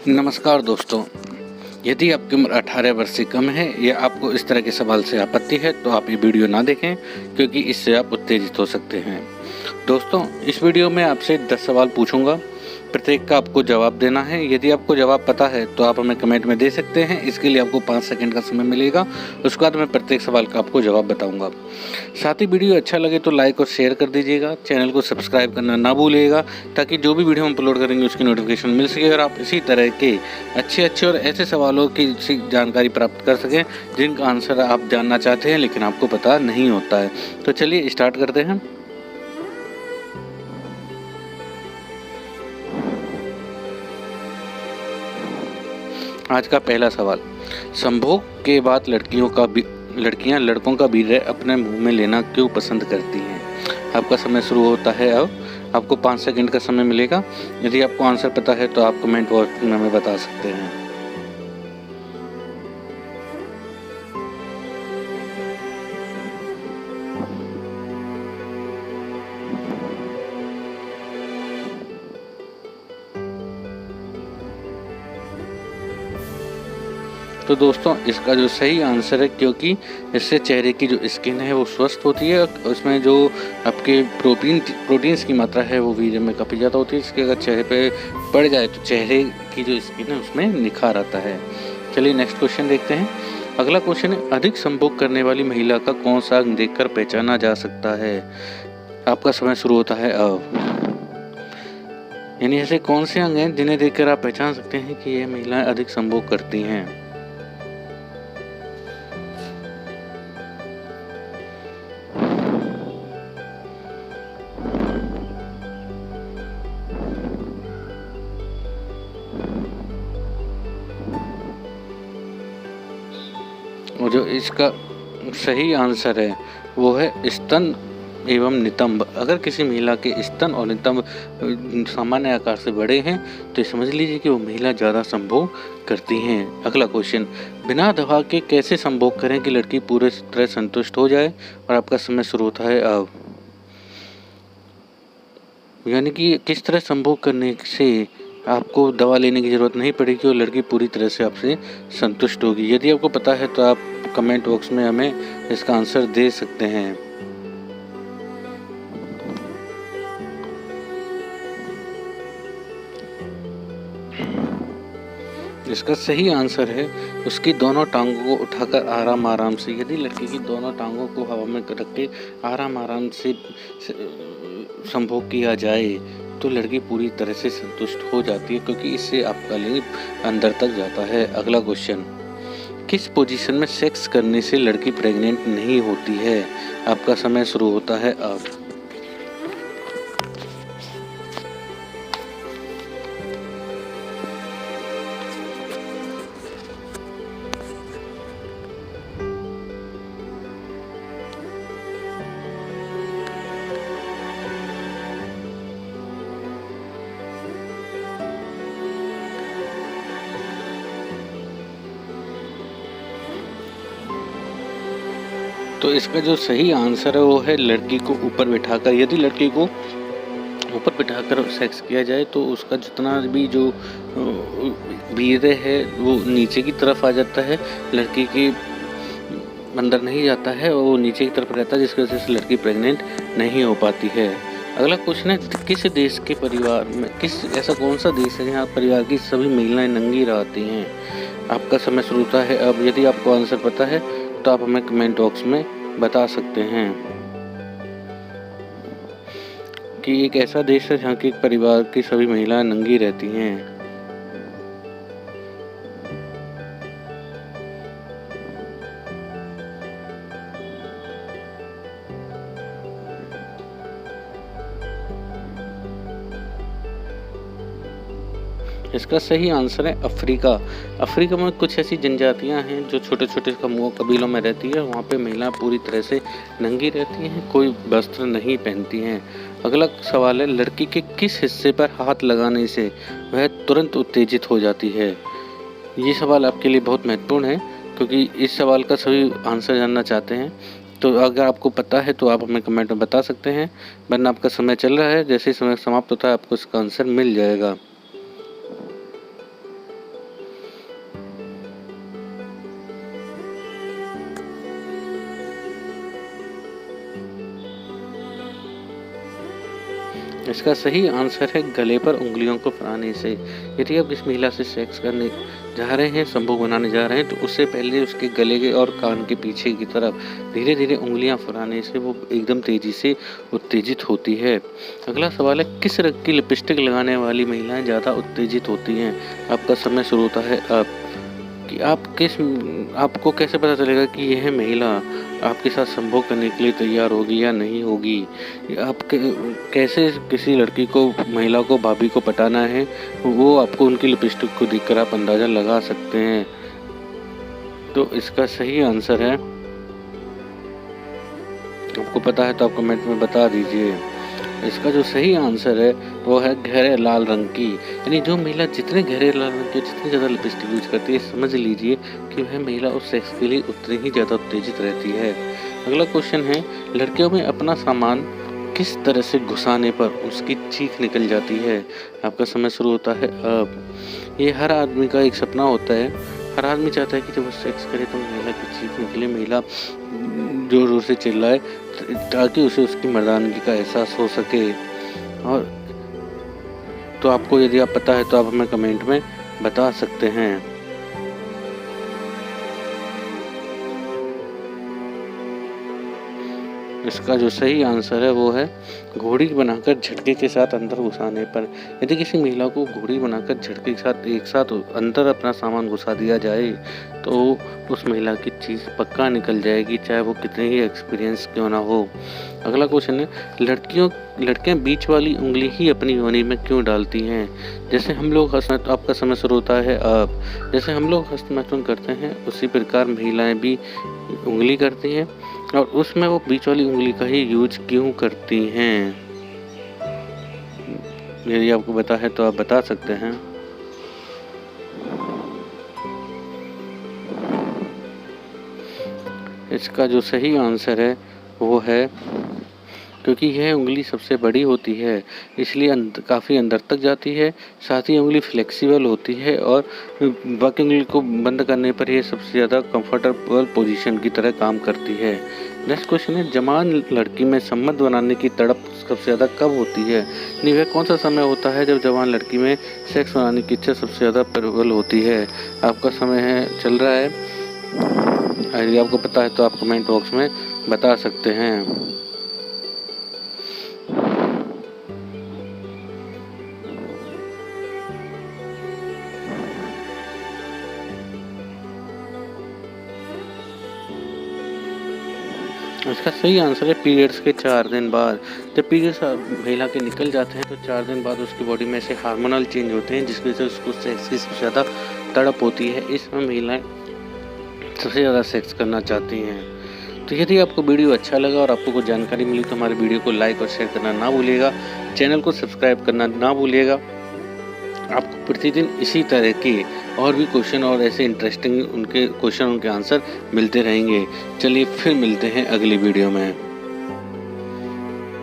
नमस्कार दोस्तों, यदि आपकी उम्र 18 वर्ष से कम है या आपको इस तरह के सवाल से आपत्ति है तो आप ये वीडियो ना देखें, क्योंकि इससे आप उत्तेजित हो सकते हैं। दोस्तों, इस वीडियो में आपसे 10 सवाल पूछूंगा, प्रत्येक का आपको जवाब देना है। यदि आपको जवाब पता है तो आप हमें कमेंट में दे सकते हैं। इसके लिए आपको 5 सेकंड का समय मिलेगा। उसके बाद मैं प्रत्येक सवाल का आपको जवाब बताऊंगा। साथ ही वीडियो अच्छा लगे तो लाइक और शेयर कर दीजिएगा। चैनल को सब्सक्राइब करना ना भूलिएगा, ताकि जो भी वीडियो हम अपलोड करेंगे उसकी नोटिफिकेशन मिल सके और आप इसी तरह के अच्छे और ऐसे सवालों की जानकारी प्राप्त कर सकें जिनका आंसर आप जानना चाहते हैं लेकिन आपको पता नहीं होता है। तो चलिए स्टार्ट करते हैं। आज का पहला सवाल, संभोग के बाद लड़कियां लड़कों का वीर्य अपने मुंह में लेना क्यों पसंद करती हैं? आपका समय शुरू होता है अब। आपको 5 सेकंड का समय मिलेगा। यदि आपको आंसर पता है तो आप कमेंट बॉक्स में हमें बता सकते हैं। तो दोस्तों, इसका जो सही आंसर है, क्योंकि इससे चेहरे की जो स्किन है वो स्वस्थ होती है। उसमें जो आपके प्रोटीन्स की मात्रा है वो वीर्य में काफ़ी ज़्यादा होती है। इसके अगर चेहरे पे पड़ जाए तो चेहरे की जो स्किन है उसमें निखार आता है। चलिए नेक्स्ट क्वेश्चन देखते हैं। अगला क्वेश्चन है, अधिक संभोग करने वाली महिला का कौन सा अंग देखकर पहचाना जा सकता है? आपका समय शुरू होता है अब। यानी ऐसे कौन से अंग हैं जिन्हें देखकर आप पहचान सकते हैं कि ये महिलाएं अधिक संभोग करती हैं? और जो इसका सही आंसर है वो है स्तन एवं नितंब। अगर किसी महिला के स्तन और नितंब सामान्य आकार से बड़े हैं तो समझ लीजिए कि वो महिला ज़्यादा संभोग करती हैं। अगला क्वेश्चन, बिना दवा के कैसे संभोग करें कि लड़की पूरे तरह संतुष्ट हो जाए? और आपका समय शुरू होता है अब। यानी कि किस तरह संभोग करने से आपको दवा लेने की ज़रूरत नहीं पड़ेगी और लड़की पूरी तरह से आपसे संतुष्ट होगी। यदि आपको पता है तो आप कमेंट बॉक्स में हमें इसका आंसर दे सकते हैं। इसका सही आंसर है उसकी दोनों टांगों को उठाकर आराम से, यदि लड़की की दोनों टांगों को हवा में रख के आराम से संभोग किया जाए तो लड़की पूरी तरह से संतुष्ट हो जाती है, क्योंकि इससे आपका लिंग अंदर तक जाता है। अगला क्वेश्चन, किस पोजीशन में सेक्स करने से लड़की प्रेग्नेंट नहीं होती है? आपका समय शुरू होता है अब। तो इसका जो सही आंसर है वो है लड़की को ऊपर बिठाकर। यदि लड़की को ऊपर बिठाकर सेक्स किया जाए तो उसका जितना भी जो वीर्य है वो नीचे की तरफ आ जाता है, लड़की के अंदर नहीं जाता है और वो नीचे की तरफ रहता है, जिसकी वजह से लड़की प्रेग्नेंट नहीं हो पाती है। अगला क्वेश्चन है, किस देश के परिवार में ऐसा कौन सा देश है जहाँ परिवार की सभी महिलाएं नंगी रहती हैं? आपका समय शुरू होता है अब। यदि आपको आंसर पता है तो आप हमें कमेंट बॉक्स में बता सकते हैं कि एक ऐसा देश है जहाँ की परिवार की सभी महिलाएं नंगी रहती हैं। इसका सही आंसर है अफ्रीका। अफ्रीका में कुछ ऐसी जनजातियां हैं जो छोटे छोटे समूह कबीलों में रहती है। वहाँ पे महिलाएं पूरी तरह से नंगी रहती हैं, कोई वस्त्र नहीं पहनती हैं। अगला सवाल है, लड़की के किस हिस्से पर हाथ लगाने से वह तुरंत उत्तेजित हो जाती है? ये सवाल आपके लिए बहुत महत्वपूर्ण है, क्योंकि इस सवाल का सभी आंसर जानना चाहते हैं। तो अगर आपको पता है तो आप हमें कमेंट में बता सकते हैं, वरना आपका समय चल रहा है। जैसे ही समय समाप्त होता है आपको इसका आंसर मिल जाएगा। इसका सही आंसर है गले पर उंगलियों को फराने से। यदि आप किसी महिला से सेक्स करने जा रहे हैं, संभोग बनाने जा रहे हैं, तो उससे पहले उसके गले के और कान के पीछे की तरफ धीरे धीरे उंगलियां फराने से वो एकदम तेजी से उत्तेजित होती है। अगला सवाल है, किस रंग की लिपस्टिक लगाने वाली महिलाएं ज़्यादा उत्तेजित होती हैं? आपका समय शुरू होता है अब। कि आपको कैसे पता चलेगा कि यह महिला आपके साथ संभोग करने के लिए तैयार होगी या नहीं होगी? आप कैसे किसी लड़की को, महिला को, भाभी को पटाना है, वो आपको उनकी लिपस्टिक को देखकर आप अंदाज़ा लगा सकते हैं। तो इसका सही आंसर है, आपको पता है तो आप कमेंट में बता दीजिए। इसका जो सही आंसर है वो है गहरे लाल रंग की। यानी जो महिला जितने गहरे लाल रंग की, जितनी ज़्यादा लिपस्टिक यूज करती है, समझ लीजिए कि वह महिला उस सेक्स के लिए उतनी ही ज़्यादा उत्तेजित रहती है। अगला क्वेश्चन है, लड़कियों में अपना सामान किस तरह से घुसाने पर उसकी चीख निकल जाती है? आपका समय शुरू होता है अब। ये हर आदमी का एक सपना होता है। हर आदमी चाहता है कि जब वो सेक्स करे तो महिला की चीख निकले, महिला जोर जोर से चिल्लाए, ताकि उसे उसकी मर्दानगी का एहसास हो सके। और तो आपको यदि आप पता है तो आप हमें कमेंट में बता सकते हैं। इसका जो सही आंसर है वो है घोड़ी बनाकर झटके के साथ अंदर घुसाने पर। यदि किसी महिला को घोड़ी बनाकर झटके के साथ एक साथ अंदर अपना सामान घुसा दिया जाए तो उस महिला की चीज़ पक्का निकल जाएगी, चाहे वो कितने ही एक्सपीरियंस क्यों ना हो। अगला क्वेश्चन है, लड़कियां बीच वाली उंगली ही अपनी योनि में क्यों डालती हैं? जैसे हम लोग आपका समय शुरू होता है अब। जैसे हम लोग हस्तमैथुन करते हैं उसी प्रकार महिलाएं भी उंगली करती हैं, और उसमें वो बीच वाली उंगली का ही यूज क्यों करती हैं? यदि आपको पता है तो आप बता सकते हैं। इसका जो सही आंसर है वो है क्योंकि यह उंगली सबसे बड़ी होती है, इसलिए काफ़ी अंदर तक जाती है। साथ ही उंगली फ्लेक्सिबल होती है और बाकी उंगली को बंद करने पर यह सबसे ज़्यादा कंफर्टेबल पोजीशन की तरह काम करती है। नेक्स्ट क्वेश्चन है, जवान लड़की में सम्मत बनाने की तड़प सबसे ज़्यादा कब होती है? नहीं, वह कौन सा समय होता है जब जवान लड़की में सेक्स बनाने की इच्छा सबसे ज़्यादा प्रबल होती है? आपका समय है चल रहा है। यदि आपको पता है तो आप कमेंट बॉक्स में बता सकते हैं। इसका सही आंसर है पीरियड्स के 4 दिन बाद। जब पीरियड्स महिला के निकल जाते हैं तो 4 दिन बाद उसकी बॉडी में से हार्मोनल चेंज होते हैं, जिसकी वजह से उसको सेक्स की सबसे ज़्यादा तड़प होती है। इसमें महिलाएं सबसे ज़्यादा सेक्स करना चाहती हैं। तो यदि आपको वीडियो अच्छा लगा और आपको कुछ जानकारी मिली तो हमारे वीडियो को लाइक और शेयर करना ना भूलिएगा। चैनल को सब्सक्राइब करना ना भूलिएगा। आपको प्रतिदिन इसी तरह के और भी क्वेश्चन और ऐसे इंटरेस्टिंग उनके आंसर मिलते रहेंगे। चलिए फिर मिलते हैं अगली वीडियो में।